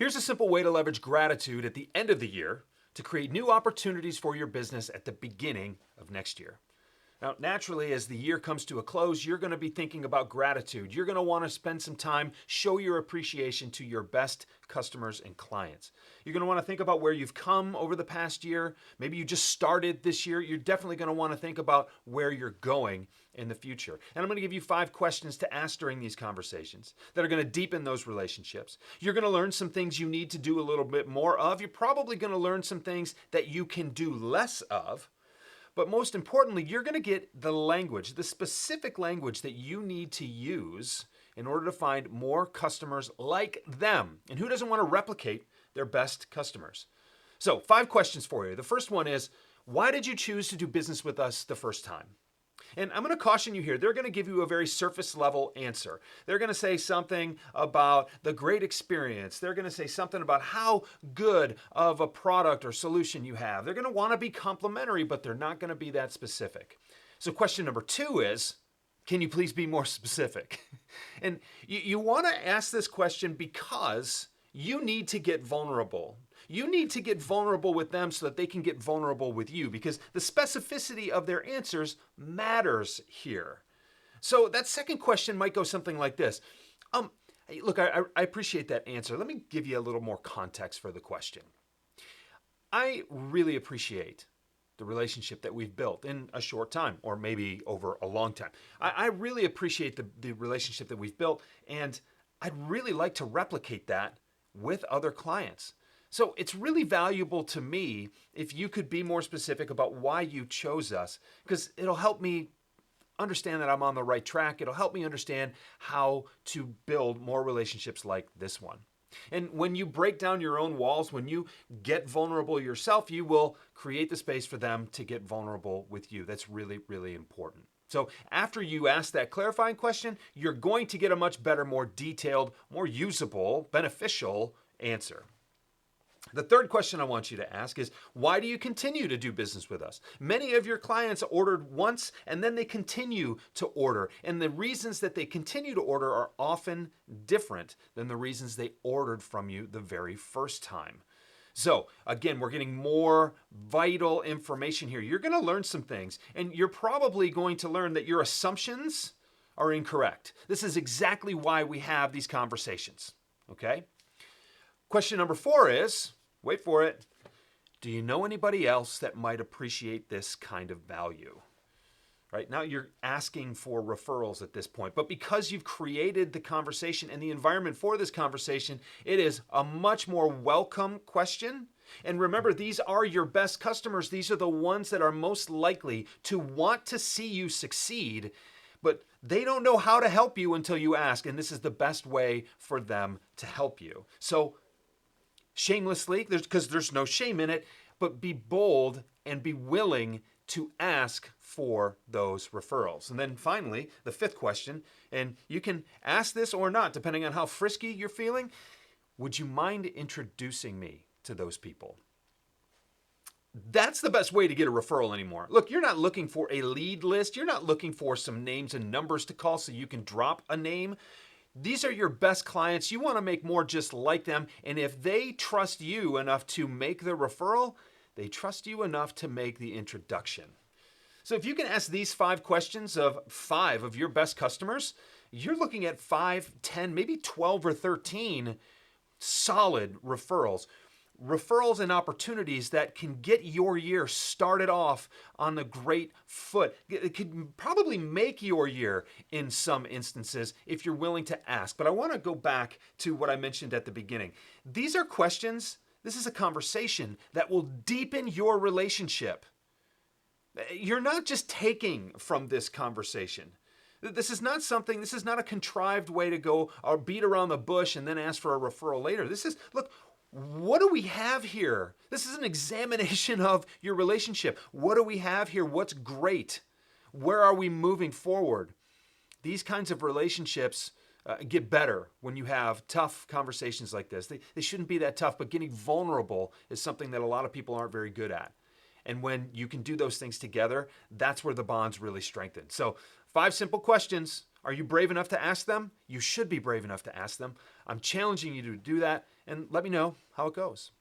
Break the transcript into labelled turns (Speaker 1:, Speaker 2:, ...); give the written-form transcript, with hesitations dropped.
Speaker 1: Here's a simple way to leverage gratitude at the end of the year to create new opportunities for your business at the beginning of next year. Now, naturally, as the year comes to a close, you're going to be thinking about gratitude. You're going to want to spend some time, show your appreciation to your best customers and clients. You're going to want to think about where you've come over the past year. Maybe you just started this year. You're definitely going to want to think about where you're going in the future. And I'm going to give you 5 questions to ask during these conversations that are going to deepen those relationships. You're going to learn some things you need to do a little bit more of. You're probably going to learn some things that you can do less of. But most importantly, you're going to get the language, the specific language that you need to use in order to find more customers like them. And who doesn't want to replicate their best customers? So, 5 questions for you. The first one is, why did you choose to do business with us the first time? And I'm going to caution you here. They're going to give you a very surface level answer. They're going to say something about the great experience. They're going to say something about how good of a product or solution you have. They're going to want to be complimentary, but they're not going to be that specific. So question number 2 is, can you please be more specific? And you want to ask this question because you need to get vulnerable. You need to get vulnerable with them so that they can get vulnerable with you, because the specificity of their answers matters here. So that second question might go something like this. Look, I appreciate that answer. Let me give you a little more context for the question. I really appreciate the relationship that we've built in a short time, or maybe over a long time. I really appreciate the relationship that we've built, and I'd really like to replicate that with other clients. So it's really valuable to me if you could be more specific about why you chose us, because it'll help me understand that I'm on the right track. It'll help me understand how to build more relationships like this one. And when you break down your own walls, when you get vulnerable yourself, you will create the space for them to get vulnerable with you. That's really, really important. So after you ask that clarifying question, you're going to get a much better, more detailed, more usable, beneficial answer. The third question I want you to ask is, why do you continue to do business with us? Many of your clients ordered once and then they continue to order. And the reasons that they continue to order are often different than the reasons they ordered from you the very first time. So again, we're getting more vital information here. You're going to learn some things, and you're probably going to learn that your assumptions are incorrect. This is exactly why we have these conversations. Okay? Question number 4 is, wait for it, do you know anybody else that might appreciate this kind of value? Right now you're asking for referrals at this point, but because you've created the conversation and the environment for this conversation, it is a much more welcome question. And remember, these are your best customers. These are the ones that are most likely to want to see you succeed, but they don't know how to help you until you ask, and this is the best way for them to help you. So shamelessly, because there's no shame in it, but be bold and be willing to ask for those referrals. And then finally, the 5th question, and you can ask this or not, depending on how frisky you're feeling, would you mind introducing me to those people? That's the best way to get a referral anymore. Look, you're not looking for a lead list. You're not looking for some names and numbers to call so you can drop a name. These are your best clients. You want to make more just like them. And if they trust you enough to make the referral, they trust you enough to make the introduction. So if you can ask these 5 questions of 5 of your best customers, you're looking at 5, 10, maybe 12 or 13 solid referrals. Referrals and opportunities that can get your year started off on a great foot. It could probably make your year in some instances if you're willing to ask. But I want to go back to what I mentioned at the beginning. These are questions. This is a conversation that will deepen your relationship. You're not just taking from this conversation. This is not a contrived way to go or beat around the bush and then ask for a referral later. Look, what do we have here? This is an examination of your relationship. What do we have here? What's great? Where are we moving forward? These kinds of relationships get better when you have tough conversations like this. They shouldn't be that tough, but getting vulnerable is something that a lot of people aren't very good at. And when you can do those things together, that's where the bonds really strengthen. So 5 simple questions. Are you brave enough to ask them? You should be brave enough to ask them. I'm challenging you to do that, and let me know how it goes.